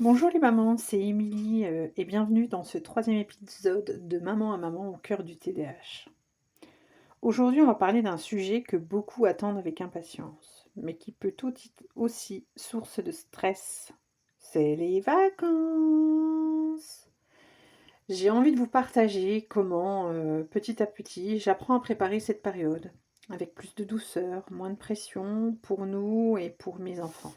Bonjour les mamans, c'est Émilie et bienvenue dans ce troisième épisode de Maman à Maman au cœur du TDAH. Aujourd'hui, on va parler d'un sujet que beaucoup attendent avec impatience, mais qui peut tout aussi source de stress. C'est les vacances. J'ai envie de vous partager comment, petit à petit, j'apprends à préparer cette période, avec plus de douceur, moins de pression pour nous et pour mes enfants.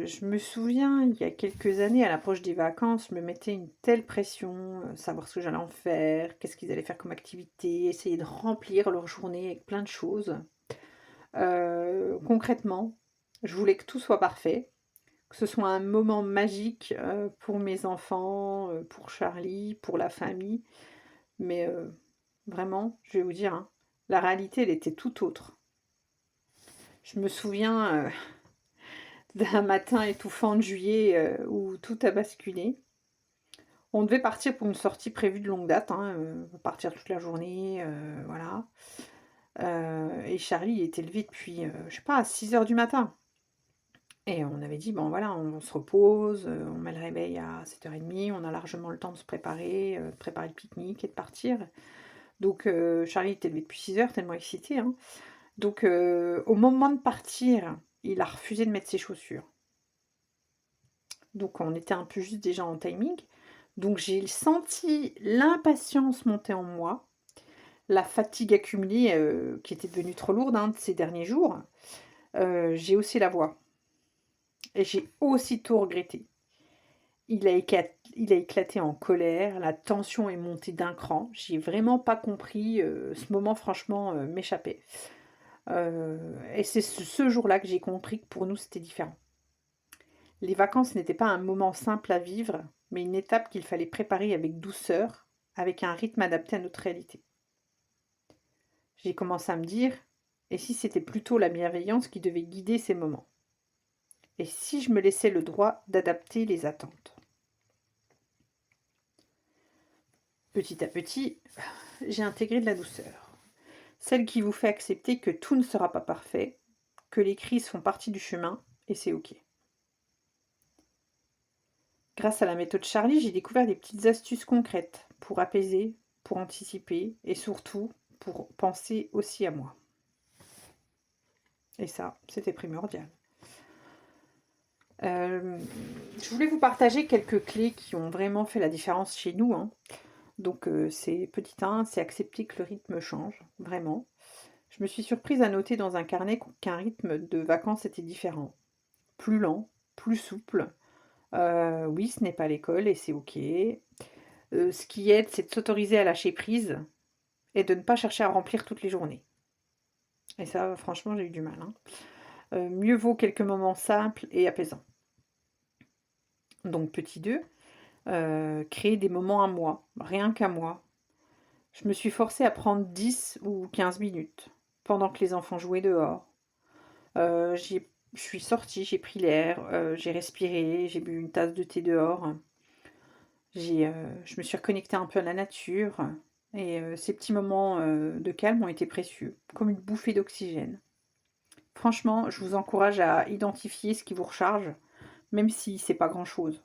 Je me souviens, il y a quelques années, à l'approche des vacances, je me mettais une telle pression, savoir ce que j'allais en faire, qu'est-ce qu'ils allaient faire comme activité, essayer de remplir leur journée avec plein de choses. Concrètement, je voulais que tout soit parfait, que ce soit un moment magique, pour mes enfants, pour Charlie, pour la famille. Mais, vraiment, je vais vous dire, hein, la réalité, elle était tout autre. Je me souviens, d'un matin étouffant de juillet où tout a basculé. On devait partir pour une sortie prévue de longue date, hein, partir toute la journée, voilà. Et Charlie était levé depuis, je sais pas, à 6 heures du matin. Et on avait dit, bon voilà, on se repose, on met le réveil à 7h30, on a largement le temps de préparer le pique-nique et de partir. Donc Charlie était levé depuis 6 heures, tellement excité, hein. Donc au moment de partir, il a refusé de mettre ses chaussures. Donc on était un peu juste déjà en timing. Donc j'ai senti l'impatience monter en moi, la fatigue accumulée qui était devenue trop lourde de ces derniers jours. J'ai haussé la voix et j'ai aussitôt regretté. Il a éclaté en colère, la tension est montée d'un cran. J'ai vraiment pas compris, ce moment franchement m'échappait. Et c'est ce jour-là que j'ai compris que pour nous c'était différent. Les vacances n'étaient pas un moment simple à vivre, mais une étape qu'il fallait préparer avec douceur, avec un rythme adapté à notre réalité. J'ai commencé à me dire, et si c'était plutôt la bienveillance qui devait guider ces moments? Et si je me laissais le droit d'adapter les attentes? Petit à petit, j'ai intégré de la douceur. Celle qui vous fait accepter que tout ne sera pas parfait, que les crises font partie du chemin, et c'est ok. Grâce à la méthode Charlie, j'ai découvert des petites astuces concrètes pour apaiser, pour anticiper et surtout pour penser aussi à moi. Et ça, c'était primordial. Je voulais vous partager quelques clés qui ont vraiment fait la différence chez nous, hein. Donc c'est petit 1, c'est accepter que le rythme change, vraiment. Je me suis surprise à noter dans un carnet qu'un rythme de vacances était différent, plus lent, plus souple. Oui, ce n'est pas l'école et c'est ok. Ce qui aide, c'est de s'autoriser à lâcher prise et de ne pas chercher à remplir toutes les journées. Et ça, franchement, j'ai eu du mal, hein. Mieux vaut quelques moments simples et apaisants. Donc, petit 2, créer des moments à moi, rien qu'à moi. Je me suis forcée à prendre 10 ou 15 minutes pendant que les enfants jouaient dehors. Je suis sortie, j'ai pris l'air, j'ai respiré, j'ai bu une tasse de thé dehors. Je me suis reconnectée un peu à la nature. Et ces petits moments de calme ont été précieux, comme une bouffée d'oxygène. Franchement, je vous encourage à identifier ce qui vous recharge, même si c'est pas grand-chose.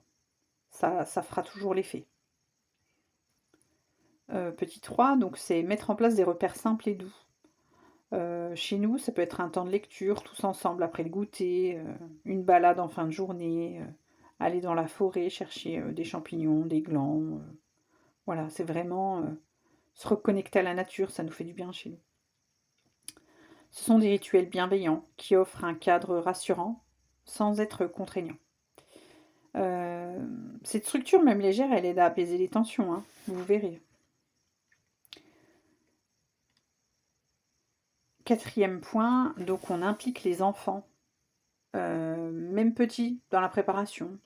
Ça fera toujours l'effet. Petit 3, donc c'est mettre en place des repères simples et doux. Chez nous, ça peut être un temps de lecture tous ensemble après le goûter, une balade en fin de journée, aller dans la forêt chercher des champignons, des glands. Voilà, c'est vraiment se reconnecter à la nature, ça nous fait du bien chez nous. Ce sont des rituels bienveillants qui offrent un cadre rassurant sans être contraignants. Cette structure, même légère, elle aide à apaiser les tensions, hein, vous verrez. Quatrième point, donc on implique les enfants, même petits, dans la préparation.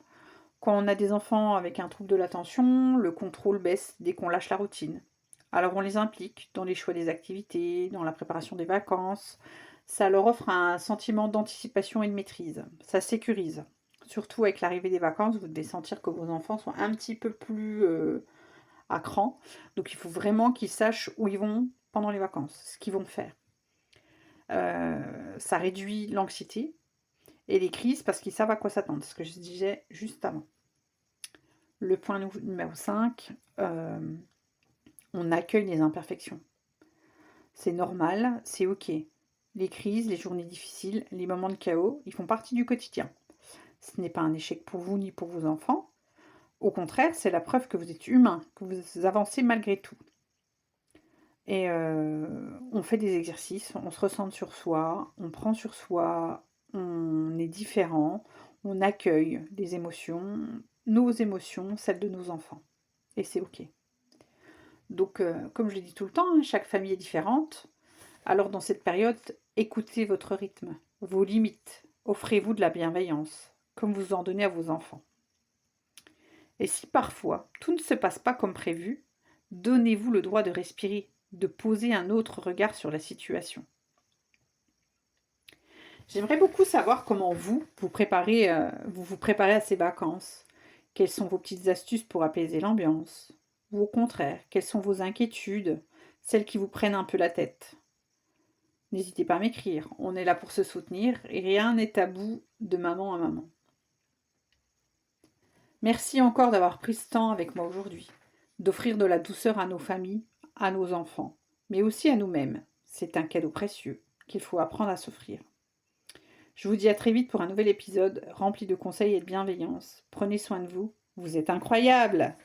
Quand on a des enfants avec un trouble de l'attention, le contrôle baisse dès qu'on lâche la routine. Alors on les implique dans les choix des activités, dans la préparation des vacances. Ça leur offre un sentiment d'anticipation et de maîtrise. Ça sécurise. Surtout avec l'arrivée des vacances, vous devez sentir que vos enfants sont un petit peu plus à cran. Donc il faut vraiment qu'ils sachent où ils vont pendant les vacances, ce qu'ils vont faire. Ça réduit l'anxiété Et les crises parce qu'ils savent à quoi s'attendre, ce que je disais juste avant. Le point numéro 5, on accueille les imperfections. C'est normal, c'est OK. Les crises, les journées difficiles, les moments de chaos, ils font partie du quotidien. Ce n'est pas un échec pour vous ni pour vos enfants. Au contraire, c'est la preuve que vous êtes humain, que vous avancez malgré tout. Et on fait des exercices, on se recentre sur soi, on prend sur soi, on est différent, on accueille les émotions, nos émotions, celles de nos enfants. Et c'est OK. Donc, comme je le dis tout le temps, hein, chaque famille est différente. Alors dans cette période, écoutez votre rythme, vos limites, offrez-vous de la bienveillance, comme vous en donnez à vos enfants. Et si parfois tout ne se passe pas comme prévu, donnez-vous le droit de respirer, de poser un autre regard sur la situation. J'aimerais beaucoup savoir comment vous préparez à ces vacances. Quelles sont vos petites astuces pour apaiser l'ambiance? Ou au contraire, quelles sont vos inquiétudes, celles qui vous prennent un peu la tête? N'hésitez pas à m'écrire, on est là pour se soutenir et rien n'est tabou de maman à maman. Merci encore d'avoir pris ce temps avec moi aujourd'hui, d'offrir de la douceur à nos familles, à nos enfants, mais aussi à nous-mêmes. C'est un cadeau précieux qu'il faut apprendre à s'offrir. Je vous dis à très vite pour un nouvel épisode rempli de conseils et de bienveillance. Prenez soin de vous, vous êtes incroyables!